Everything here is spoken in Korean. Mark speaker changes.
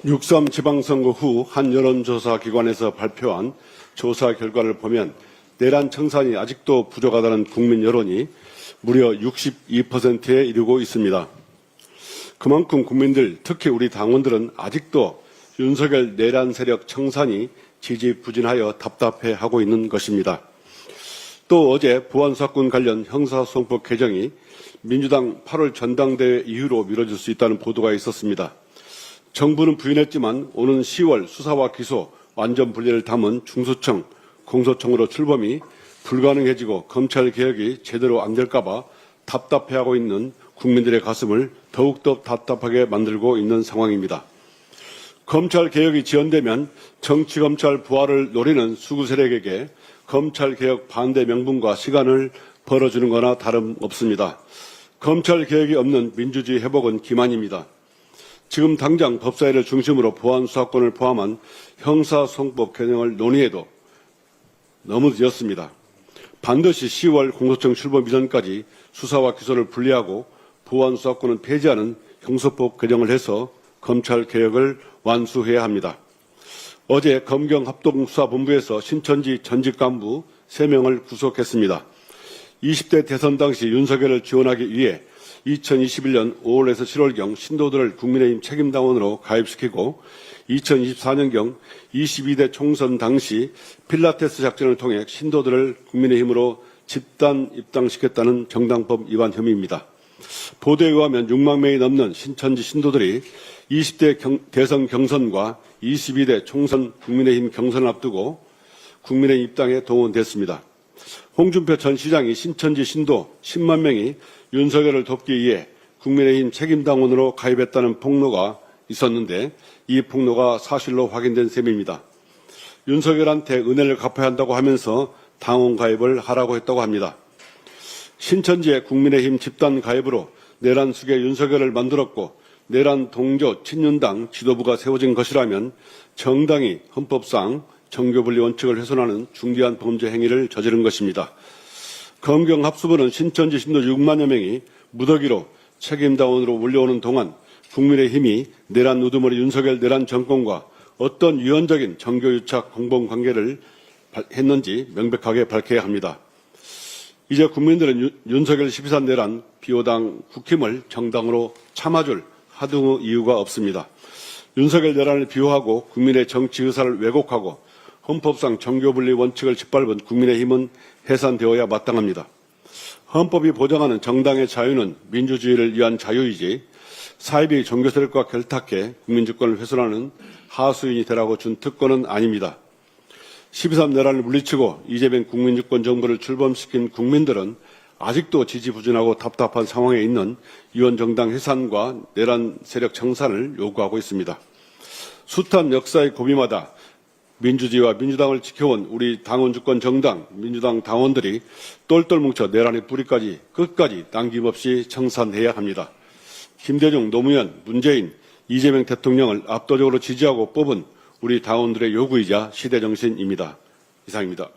Speaker 1: 6.3 지방선거 후 한 여론조사 기관에서 발표한 조사 결과를 보면 내란 청산이 아직도 부족하다는 국민 여론이 무려 62%에 이르고 있습니다. 그만큼 국민들, 특히 우리 당원들은 아직도 윤석열 내란 세력 청산이 지지부진하여 답답해하고 있는 것입니다. 또 어제 보안사건 관련 형사소송법 개정이 민주당 8월 전당대회 이후로 미뤄질 수 있다는 보도가 있었습니다. 정부는 부인했지만 오는 10월 수사와 기소, 완전 분리를 담은 중수청, 공소청으로 출범이 불가능해지고 검찰개혁이 제대로 안 될까 봐 답답해하고 있는 국민들의 가슴을 더욱더 답답하게 만들고 있는 상황입니다. 검찰개혁이 지연되면 정치검찰 부활을 노리는 수구 세력에게 검찰개혁 반대 명분과 시간을 벌어주는 거나 다름없습니다. 검찰개혁이 없는 민주주의 회복은 기만입니다. 지금 당장 법사위를 중심으로 보안수사권을 포함한 형사소송법 개정을 논의해도 너무 늦었습니다. 반드시 10월 공소청 출범 이전까지 수사와 기소를 분리하고 보안수사권은 폐지하는 형사법 개정을 해서 검찰개혁을 완수해야 합니다. 어제 검경합동수사본부에서 신천지 전직 간부 3명을 구속했습니다. 20대 대선 당시 윤석열을 지원하기 위해 2021년 5월에서 7월경 신도들을 국민의힘 책임당원으로 가입시키고 2024년경 22대 총선 당시 필라테스 작전을 통해 신도들을 국민의힘으로 집단 입당시켰다는 정당법 위반 혐의입니다. 보도에 의하면 6만 명이 넘는 신천지 신도들이 20대 대선 경선과 22대 총선 국민의힘 경선을 앞두고 국민의힘 입당에 동원됐습니다. 홍준표 전 시장이 신천지 신도 10만 명이 윤석열을 돕기 위해 국민의힘 책임당원으로 가입했다는 폭로가 있었는데 이 폭로가 사실로 확인된 셈입니다. 윤석열한테 은혜를 갚아야 한다고 하면서 당원 가입을 하라고 했다고 합니다. 신천지의 국민의힘 집단 가입으로 내란 숙의 윤석열을 만들었고 내란 동조 친윤당 지도부가 세워진 것이라면 정당이 헌법상 정교분리 원칙을 훼손하는 중대한 범죄 행위를 저지른 것입니다. 검경합수부는 신천지 신도 6만여 명이 무더기로 책임당원으로 몰려오는 동안 국민의힘이 내란 우두머리 윤석열 내란 정권과 어떤 유연적인 정교유착 공범관계를 했는지 명백하게 밝혀야 합니다. 이제 국민들은 윤석열 12.3 내란 비호당 국힘을 정당으로 참아줄 하등 이유가 없습니다. 윤석열 내란을 비호하고 국민의 정치 의사를 왜곡하고 헌법상 정교분리 원칙을 짓밟은 국민의힘은 해산되어야 마땅합니다. 헌법이 보장하는 정당의 자유는 민주주의를 위한 자유이지 사이비 종교세력과 결탁해 국민주권을 훼손하는 하수인이 되라고 준 특권은 아닙니다. 12.3 내란을 물리치고 이재명 국민주권 정부를 출범시킨 국민들은 아직도 지지부진하고 답답한 상황에 있는 위원정당 해산과 내란 세력 청산을 요구하고 있습니다. 숱한 역사의 고비마다 민주주의와 민주당을 지켜온 우리 당원주권 정당, 민주당 당원들이 똘똘 뭉쳐 내란의 뿌리까지 끝까지 남김없이 청산해야 합니다. 김대중, 노무현, 문재인, 이재명 대통령을 압도적으로 지지하고 뽑은 우리 당원들의 요구이자 시대정신입니다. 이상입니다.